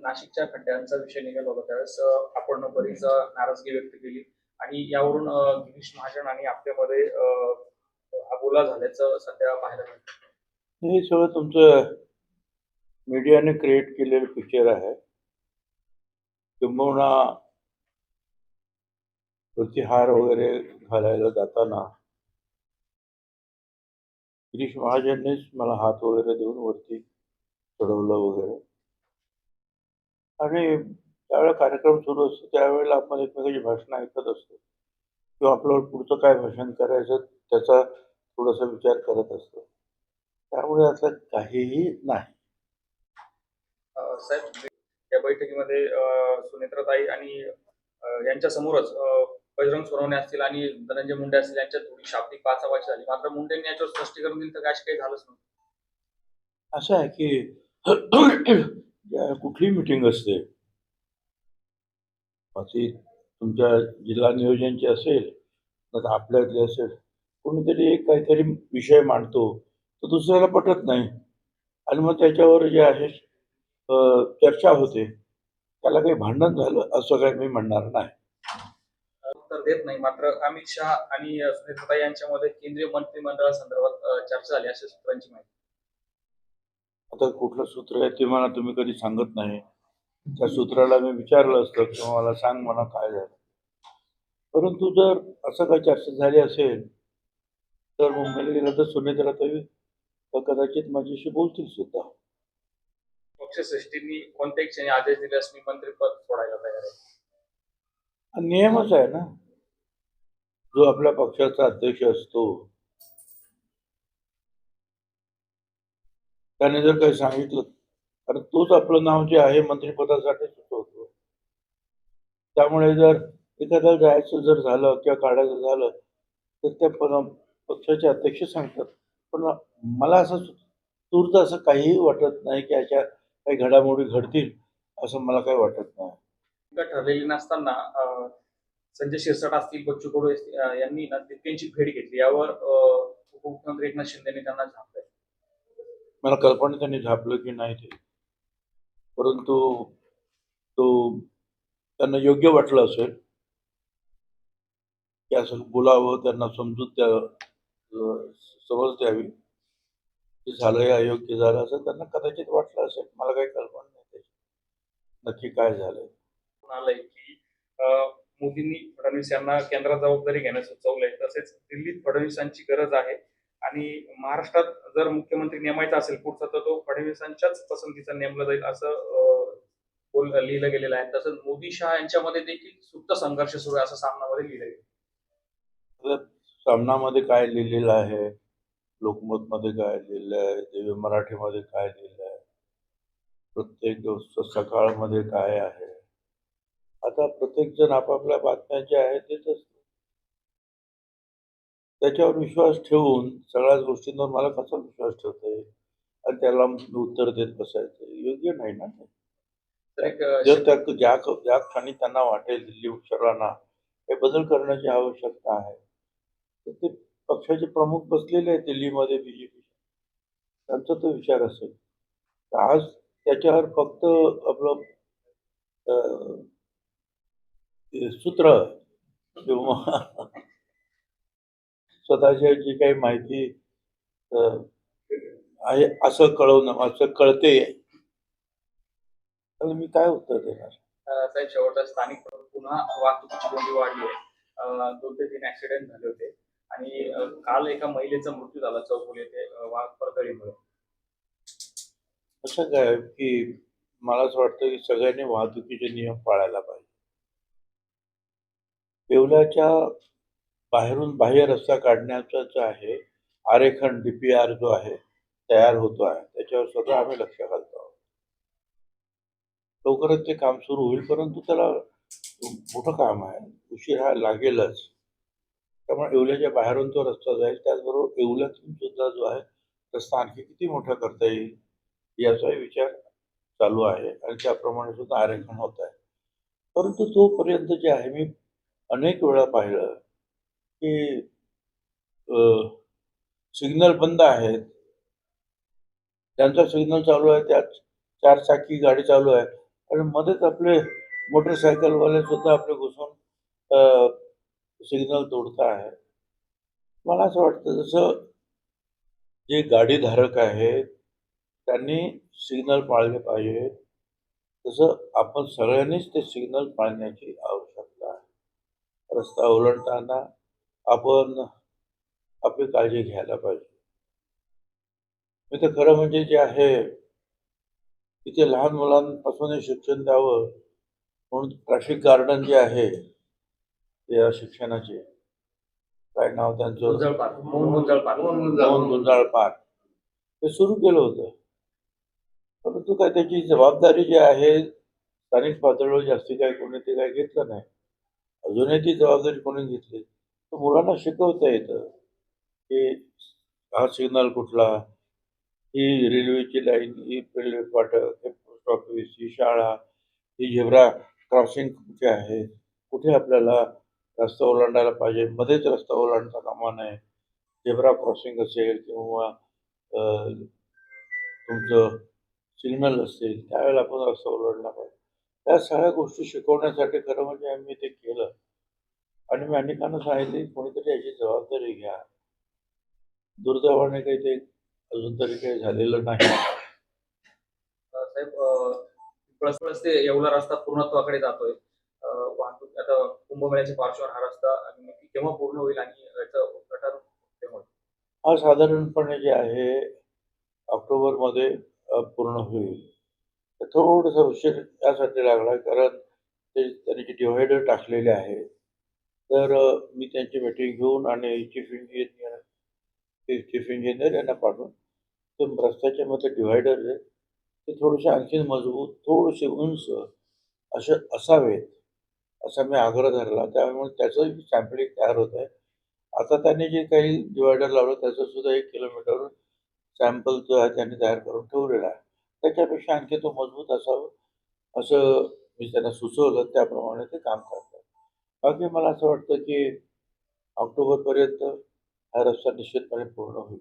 नाशिकच्या खड्ड्यांचा विषय निघाला होता त्यावेळेस आपण बरीच नाराजगी व्यक्त केली आणि यावरून गिरीश महाजन आणि आपल्यामध्ये हा बोला झाल्याचं सध्या पाहायला मिळतं. हे सगळं तुमचं मीडियाने क्रिएट केलेलं पिक्चर आहे. किंबहुना प्रतिहार वगैरे घालायला जाताना गिरीश महाजननेच मला हात वगैरे देऊन वरती चढवलं वगैरे. आणि त्यावेळेला कार्यक्रम सुरू असतो त्यावेळेला आपण एकमेकांची भाषणं ऐकत असतो किंवा आपल्याला पुढचं काय भाषण करायचं त्याचा थोडासा विचार करत असतो. त्यामुळे असं काहीही नाही. साहेब या बैठकीमध्ये सुनेत्राताई आणि यांच्या समोरच बजरंग सोनवणे असतील आणि धनंजय मुंडे असतील यांच्यात थोडी शाब्दिक बाचाबाची झाली. मात्र मुंडेंनी याच्यावर स्पष्टीकरण दिलं तर अशी काही झालंच नाही. असं आहे की कुठली मीटिंग असते ती तुमच्या जिल्हा नियोजनची असेल तर आपल्यातली असेल, कोणीतरी एक काहीतरी विषय मांडतो तो दुसऱ्याला पटत नाही आणि मग त्याच्यावर जे आहे चर्चा होते. त्याला काही भांडण झालं असं काही मी म्हणणार नाही. उत्तर देत नाही. मात्र अमित शहा आणि सुनेत्राताई यांच्यामध्ये केंद्रीय मंत्रिमंडळासंदर्भात चर्चा झाली अशी सूत्रांची माहिती. आता कुठलं सूत्र आहे ते मला तुम्ही कधी सांगत नाही. त्या सूत्राला मी विचारलं असतं किंवा मला सांग मला काय झालं. परंतु जर असं काही चर्चा झाली असेल तर मुंबईला गेलं तर सुनेत्राताई कदाचित माझ्याशी बोलतील सुद्धा. पक्षश्रेष्ठींनी कोणत्याही क्षणी आदेश दिल्यास मी मंत्रिपद सोडायला तयार आहे. हा नियमच आहे ना. जो आपल्या पक्षाचा अध्यक्ष असतो त्याने जर काही सांगितलं तर तोच आपलं नाव जे आहे मंत्रिपदासाठी सुचवतो. त्यामुळे जर एखाद्याला जायचं जर झालं किंवा काढायचं झालं तर त्या पक्षाचे अध्यक्ष सांगतात. पण मला असं तूर्त असं काहीही वाटत नाही की अशा काही घडामोडी घडतील असं मला काही वाटत नाही. ठरलेली नसताना संजय शिरसाट असतील, बच्चू कडू यांनी ना त्यांची भेट घेतली. यावर उपमुख्यमंत्री एकनाथ शिंदेने त्यांना झापलंय. मला कल्पना त्यांनी झापलं की नाही ते, परंतु तो त्यांना योग्य वाटलं असेल की असं बोलावं, त्यांना समजूत समज द्यावी. ते झालंय अयोग्य झालं असं त्यांना कदाचित वाटलं असेल. मला काही कल्पना नाही त्याची नक्की काय झालंय. आलंय की मोदींनी फडणवीस यांना केंद्रात जबाबदारी घेण्यास सुचवलंय. तसेच दिल्लीत फडणवीसांची गरज आहे आणि महाराष्ट्रात जर मुख्यमंत्री नेमायचा असेल पुढचा तर तो फडणवीसांच्याच पसंतीचा नेमला जाईल असं लिहिलं गेलेलं आहे. तसंच मोदी शहा यांच्यामध्ये देखील सुप्त संघर्ष सुरू आहे असं सामनामध्ये लिहिलं गेलं. सामनामध्ये काय लिहिलेलं आहे, लोकमतमध्ये काय लिहिलं आहे, दिव्य मराठीमध्ये काय लिहिलं आहे, प्रत्येक दिवस सकाळमध्ये काय आहे. आता प्रत्येक जण आपापल्या बातम्या ज्या आहेत देत असतो. त्याच्यावर विश्वास ठेवून सगळ्याच गोष्टींवर मला कसा विश्वास ठेवता येईल आणि त्याला उत्तर देत बसायचं योग्य नाही ना. जर त्या ज्या क्षणी त्यांना वाटेल दिल्ली शहरांना हे बदल करण्याची आवश्यकता आहे तर ते पक्षाचे प्रमुख बसलेले आहेत दिल्लीमध्ये बीजेपी, त्यांचा तो विचार असेल. आज त्याच्यावर फक्त आपलं सूत्र किंवा स्वतःची जी काही माहिती आहे असं कळवणं असं कळते. मी काय उत्तर देणार. साहेब शेवटचा स्थानिक पुन्हा वाहतुकीची कोंडी वाढली आहे. 2 ते 3 ऍक्सिडेंट झाले होते आणि काल एका महिलेचा मृत्यू झाला चौफुल येथे वाघपरतळीमुळे. असं काय की मला असं वाटतं की सगळ्यांनी वाहतुकीचे नियम पाळायला पाहिजे. येवल्याच्या बाहेरून बाह्य रस्ता काढण्याचा जो आहे आरेखन DPR जो आहे तयार होतो आहे त्याच्यावर स्वतः आम्ही लक्ष घालतो आहोत. लवकरच ते काम सुरू होईल, परंतु त्याला मोठं काम आहे, उशीर हा लागेलच. त्यामुळे येवल्याच्या बाहेरून तो रस्ता जाईल. त्याचबरोबर येवल्यातून सुद्धा जो आहे रस्ता आणखी किती मोठा करता येईल याचाही विचार चालू आहे आणि त्याप्रमाणे सुद्धा आरेखन होत आहे. परंतु तोपर्यंत जे आहे मी अनेक वेळा पाहिलं की सिग्नल बंद आहेत, त्यांचा सिग्नल चालू आहे, त्यात 4 चाकी गाडी चालू आहे आणि मध्येच आपले मोटरसायकलवाले सुद्धा आपले घुसून सिग्नल तोडता आहे. मला असं वाटतं जसं जे गाडीधारक आहेत त्यांनी सिग्नल पाळले पाहिजे, तसं आपण सगळ्यांनीच ते सिग्नल पाळण्याची आवश्यकता आहे. रस्ता ओलांडताना आपण आपली काळजी घ्यायला पाहिजे. मी तर खरं म्हणजे जे आहे तिथे लहान मुलांपासूनही शिक्षण द्यावं म्हणून ट्रॅफिक गार्डन जे आहे या शिक्षणाचे, काय नाव त्यांचं, Gunjal park, Mohan Gunjal park. Mohan Gunjal park, ते सुरू केलं होतं. परंतु काय त्याची जबाबदारी जी आहे स्थानिक पातळीवर जास्ती काय कोणी ते काय घेतलं नाही. अजूनही ती जबाबदारी कोणी घेतली तर मुलांना शिकवता येतं की हा सिग्नल कुठला, ही रेल्वेची लाईन, ही रेल्वे फाटक, हे पोस्ट ऑफिस, ही शाळा, ही झेब्रा क्रॉसिंग कुठे आहे, कुठे आपल्याला रस्ता ओलांडायला पाहिजे, मध्येच रस्ता ओलांडता कामा नये. झेब्रा क्रॉसिंग असेल किंवा तुमचं सिग्नल असेल त्यावेळेला आपण रस्ता ओलांडला पाहिजे. त्या सगळ्या गोष्टी शिकवण्यासाठी खरं म्हणजे आम्ही ते केलं आणि मी अनेकांना सांगितले कोणीतरी याची जबाबदारी घ्या. दुर्दैवाने काही ते अजून तरी काही झालेलं नाही. साहेब, प्लस ते येवला रस्ता पूर्णत्वाकडे जातोय. वाहतूक आता कुंभमेळ्याच्या पार्श्वभूमीवर हा रस्ता आणि नक्की केव्हा पूर्ण होईल आणि याचं उद्घाटन केव्हा होईल? हा साधारणपणे जे आहे ऑक्टोबरमध्ये पूर्ण होईल. तर थोडासा उशीर यासाठी लागला कारण ते त्यांनी जे डिव्हायडर टाकलेले आहे तर मी त्यांची मीटिंग घेऊन आणि चीफ इंजिनियर यांना पाठवून ते रस्त्याच्या मध्ये डिव्हायडर आहे ते थोडेसे आणखी मजबूत, थोडेसे उंच असे असावेत असा मी आग्रह धरला. त्यामुळे त्याचं सॅम्पलिंग तयार होत आहे. आता त्यांनी जे काही डिव्हायडर लावलं त्याचं सुद्धा 1 किलोमीटर सॅम्पल जो आहे त्यांनी तयार करून ठेवलेला आहे. त्याच्यापेक्षा आणखी तो मजबूत असावं असं मी त्यांना सुचवलं, त्याप्रमाणे ते काम करतात. बाकी मला असं वाटतं की ऑक्टोबरपर्यंत हा रस्ता निश्चितपणे पूर्ण होईल.